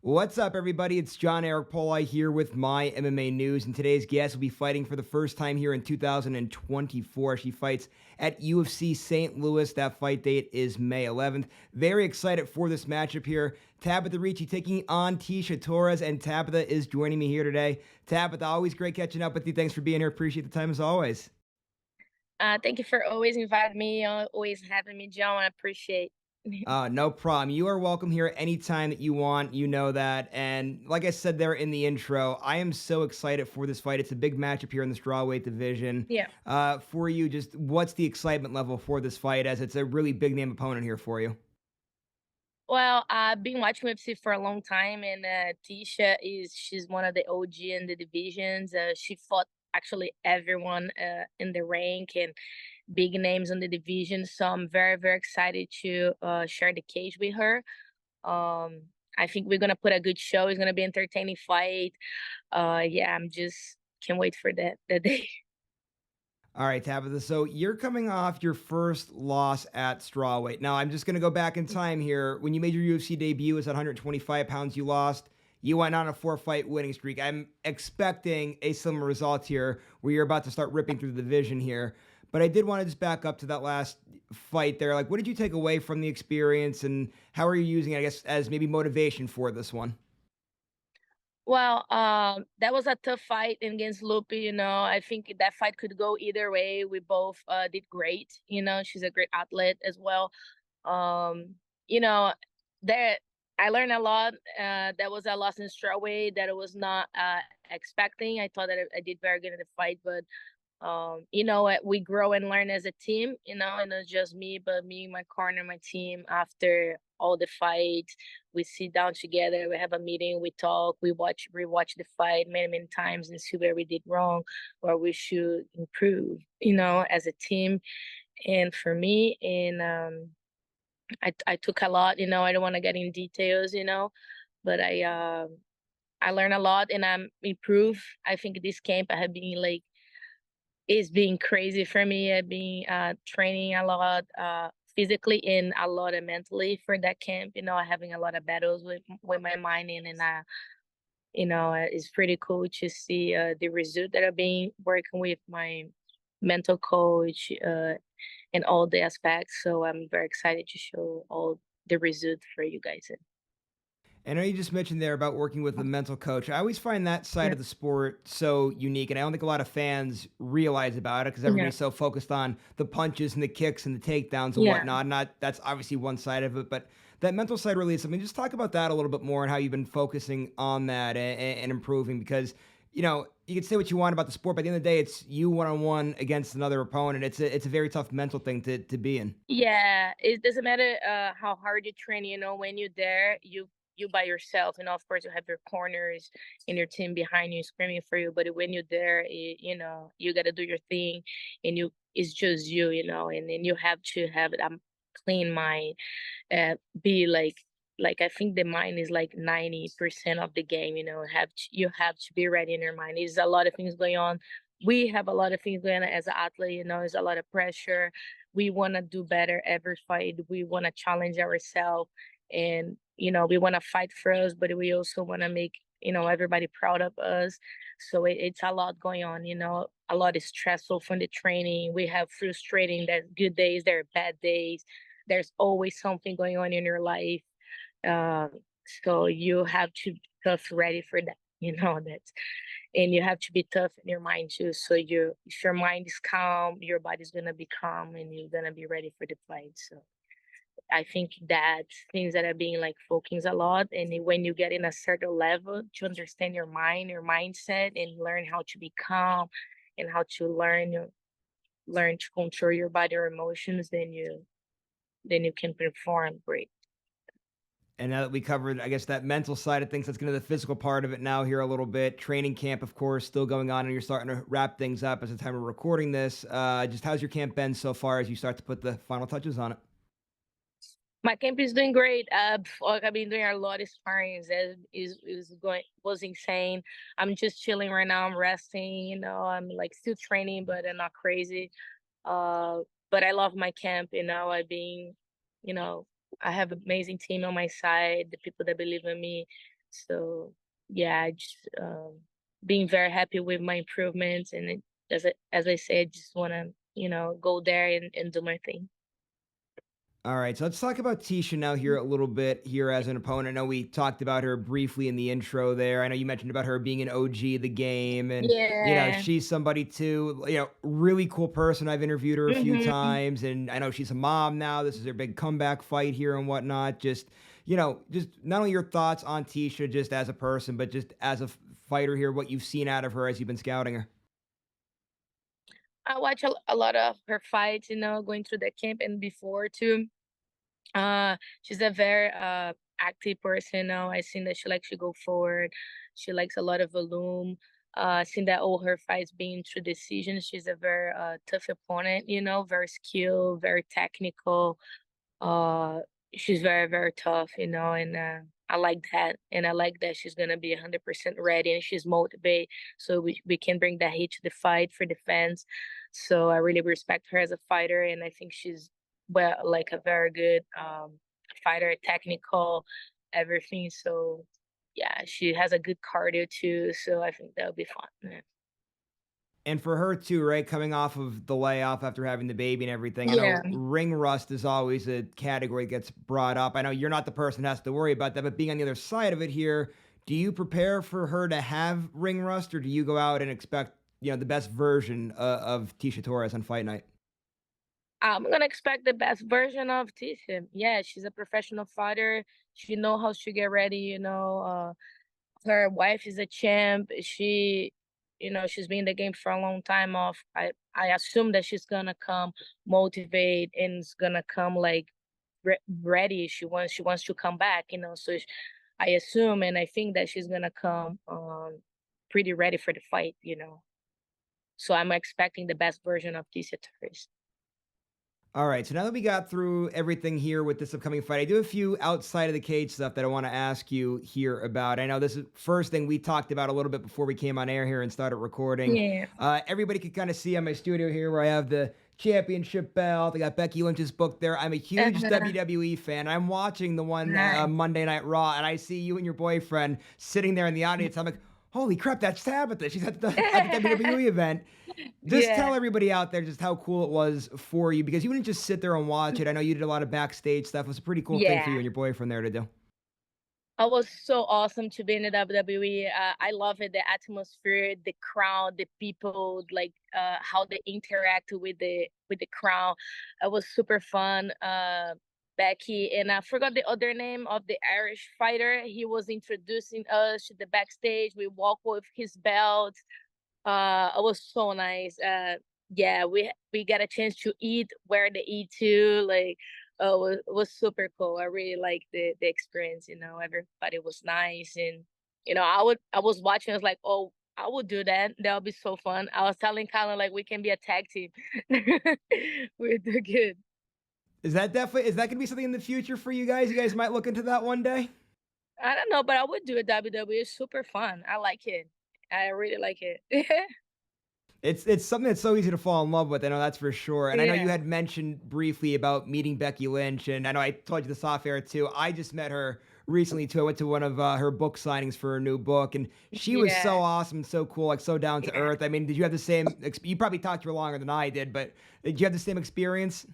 What's up, everybody? It's John Eric Poli here with My MMA News, and today's guest will be fighting for the first time here in 2024. She fights at UFC St. Louis. That fight date is May 11th. Very excited for this matchup here. Tabatha Ricci taking on Tecia Torres, and Tabatha is joining me here today. Tabatha, always great catching up with you. Thanks for being here. Appreciate the time as always. Thank you for always inviting me, always having me, John. I appreciate. No problem. You are welcome here anytime that you want. You know that. And like I said there in the intro, I am so excited for this fight. It's a big matchup here in the strawweight division. Yeah. For you, just what's the excitement level for this fight as it's a really big name opponent here for you? Well, I've been watching UFC for a long time, and she's one of the OG in the divisions. She fought actually everyone in the rank and big names in the division. So I'm very, very excited to share the cage with her. I think we're gonna put a good show. It's gonna be an entertaining fight. Yeah, I'm just can't wait for that day. All right, Tabitha. So you're coming off your first loss at strawweight. Now, I'm just going to go back in time here. When you made your UFC debut, it was at 125 pounds. You lost. You went on a 4-fight winning streak. I'm expecting a similar result here where you're about to start ripping through the division here. But I did want to just back up to that last fight there. Like, what did you take away from the experience, and how are you using it, I guess, as maybe motivation for this one? Well, that was a tough fight against Lupe. I think that fight could go either way. We both did great. She's a great athlete as well. Um, you know, there I learned a lot. That was a loss in strawweight that I was not expecting. I thought that I did very good in the fight, but we grow and learn as a team, and not just me, but me, my corner, my team. After all the fights, we sit down together, we have a meeting, we talk, rewatch the fight many, many times and see where we did wrong, where we should improve, as a team. And for me, I took a lot, I don't want to get in details, but I learned a lot and I'm improved. I think this camp I have been like it's been crazy for me. I've been training a lot physically and a lot mentally for that camp. Having a lot of battles with my mind it's pretty cool to see the result that I've been working with my mental coach and all the aspects. So I'm very excited to show all the results for you guys. I know you just mentioned there about working with a mental coach. I always find that side Yeah, of the sport so unique, and I don't think a lot of fans realize about it because yeah, everybody's so focused on the punches and the kicks and the takedowns and yeah. whatnot. Not that's obviously one side of it, but that mental side really is something. Just talk about that a little bit more and how you've been focusing on that and improving because you can say what you want about the sport, but at the end of the day, it's you one on one against another opponent. It's a very tough mental thing to be in. Yeah, it doesn't matter how hard you train, when you're there, you by yourself, of course you have your corners and your team behind you screaming for you, but when you're there, you got to do your thing and it's just you, and then you have to have a clean mind, be like I think the mind is like 90% of the game, you have to be ready in your mind. There's a lot of things going on. We have a lot of things going on as an athlete, there's a lot of pressure. We want to do better every fight. We want to challenge ourselves and, we want to fight for us, but we also want to make, everybody proud of us. So it's a lot going on, a lot is stressful from the training. We have frustrating, there's good days, there are bad days. There's always something going on in your life. Um, so you have to be tough, ready for that. And you have to be tough in your mind too. So if your mind is calm, your body's gonna be calm, and you're gonna be ready for the fight. So I think that things that are being like focused a lot, and when you get in a certain level to understand your mind, your mindset, and learn how to be calm, and how to learn to control your body or emotions, then you can perform great. And now that we covered, I guess, that mental side of things, let's get into the physical part of it now here a little bit. Training camp, of course, still going on, and you're starting to wrap things up as the time we're recording this. Just how's your camp been so far as you start to put the final touches on it? My camp is doing great. I've been doing a lot of sparring. Was insane. I'm just chilling right now. I'm resting. I'm like still training, but I'm not crazy. Uh, but I love my camp. You know, I have an amazing team on my side. The people that believe in me. So yeah, I just being very happy with my improvements, and as I said, just want to go there and do my thing. All right, so let's talk about Tecia now here a little bit here as an opponent. I know we talked about her briefly in the intro there. I know you mentioned about her being an OG of the game, and Yeah. she's somebody too, really cool person. I've interviewed her a few Hmm. times, and I know she's a mom now. This is her big comeback fight here and whatnot. Just not only your thoughts on Tecia just as a person, but just as a fighter here, what you've seen out of her as you've been scouting her. I watch a lot of her fights, going through the camp and before too. She's a very active person. I seen that she likes to go forward. She likes a lot of volume. Seen that all her fights being through decisions. She's a very tough opponent. Very skilled, very technical. Uh, she's very very tough. And I like that, and I like that she's gonna be 100% ready and she's motivated, so we can bring that heat to the fight for defense. So I really respect her as a fighter, and I think she's well, like a very good fighter, technical, everything. So yeah, she has a good cardio too. So I think that'll be fun. Yeah. And for her too, right? Coming off of the layoff after having the baby and everything, I Yeah. know ring rust is always a category that gets brought up. I know you're not the person that has to worry about that, but being on the other side of it here, do you prepare for her to have ring rust, or do you go out and expect the best version of Tecia Torres on fight night? I'm gonna expect the best version of Tisha. Yeah, she's a professional fighter. She know how to get ready. Her wife is a champ. She's been in the game for a long time. I assume that she's gonna come motivate and is gonna come like ready. She wants to come back. So I assume and I think that she's gonna come pretty ready for the fight. So I'm expecting the best version of Tecia Torres. All right, so now that we got through everything here with this upcoming fight, I do have a few outside of the cage stuff that I want to ask you here about. I know this is first thing we talked about a little bit before we came on air here and started recording. Yeah. Everybody could kind of see on my studio here where I have the championship belt. I got Becky Lynch's book there. I'm a huge WWE fan. I'm watching the one Nice. Monday Night Raw, and I see you and your boyfriend sitting there in the audience. I'm like, holy crap, that's Tabatha. She's at the WWE event. Just Yeah. tell everybody out there just how cool it was for you, because you wouldn't just sit there and watch it. I know you did a lot of backstage stuff. It was a pretty cool thing for you Yeah. and your boyfriend there to do. It was so awesome to be in the WWE. I love it, the atmosphere, the crowd, the people, like how they interact with the crowd. It was super fun. Becky, and I forgot the other name of the Irish fighter. He was introducing us to the backstage. We walk with his belt. It was so nice. Yeah, we got a chance to eat where they eat too. Like, it was super cool. I really liked the experience. Everybody was nice, and I was watching. I was like, oh, I would do that. That would be so fun. I was telling Colin like we can be a tag team. We do good. Is that gonna be something in the future for you guys? You guys might look into that one day. I don't know, but I would do a WWE. It's super fun. I like it. I really like it. It's something that's so easy to fall in love with. I know that's for sure. And I know you Yeah. had mentioned briefly about meeting Becky Lynch, and I know I told you this off air too. I just met her recently too. I went to one of her book signings for her new book, and she was Yeah. so awesome, so cool, like so down to Yeah. earth. I mean, did you have the same? You probably talked to her longer than I did, but did you have the same experience?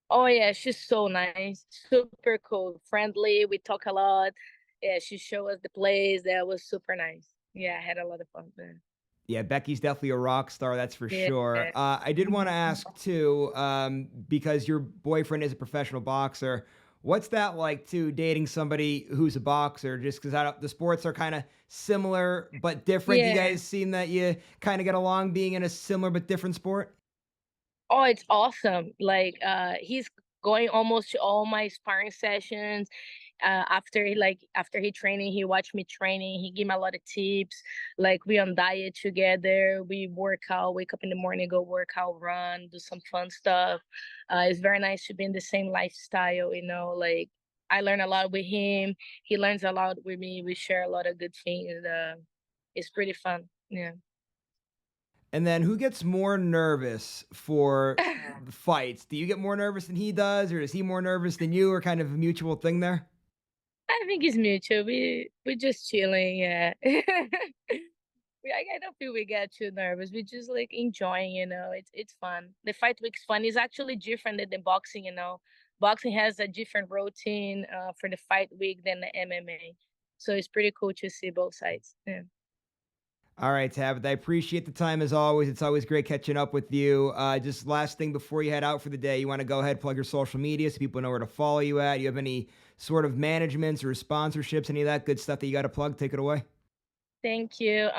Oh yeah, she's so nice, super cool, friendly. We talk a lot. Yeah, she showed us the place. That was super nice. Yeah, I had a lot of fun there. Yeah, Becky's definitely a rock star, that's for Yeah. sure. I did want to Mhm. ask too, because your boyfriend is a professional boxer. What's that like too, dating somebody who's a boxer? Just because the sports are kind of similar but different. You Yeah. guys seem that you kind of get along being in a similar but different sport. Oh, it's awesome. Like, he's going almost to all my sparring sessions. After he training, he watched me training. He give me a lot of tips. Like, we on diet together. We work out, wake up in the morning, go work out, run, do some fun stuff. It's very nice to be in the same lifestyle. Like, I learn a lot with him. He learns a lot with me. We share a lot of good things. It's pretty fun. Yeah. And then who gets more nervous for the fights? Do you get more nervous than he does, or is he more nervous than you, or kind of a mutual thing there? I think it's mutual. We're just chilling, yeah. I don't feel we get too nervous. We just like enjoying, it's fun. The fight week's fun. It's actually different than the boxing. Boxing has a different routine for the fight week than the MMA. So it's pretty cool to see both sides. Yeah. All right, Tabitha, I appreciate the time as always. It's always great catching up with you. Just last thing before you head out for the day, you want to go ahead, plug your social media so people know where to follow you at. You have any sort of managements or sponsorships, any of that good stuff that you got to plug? Take it away. Thank you.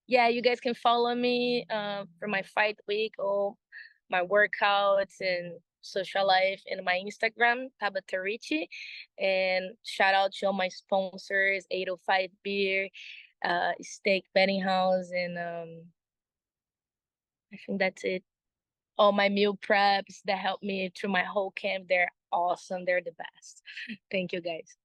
Yeah, you guys can follow me for my fight week or my workouts and social life in my Instagram, Tabatha Ricci. And shout out to all my sponsors, 805 Beer, Steak Betting House, and I think that's it. All my meal preps that helped me through my whole camp. They're awesome. They're the best. Thank you guys.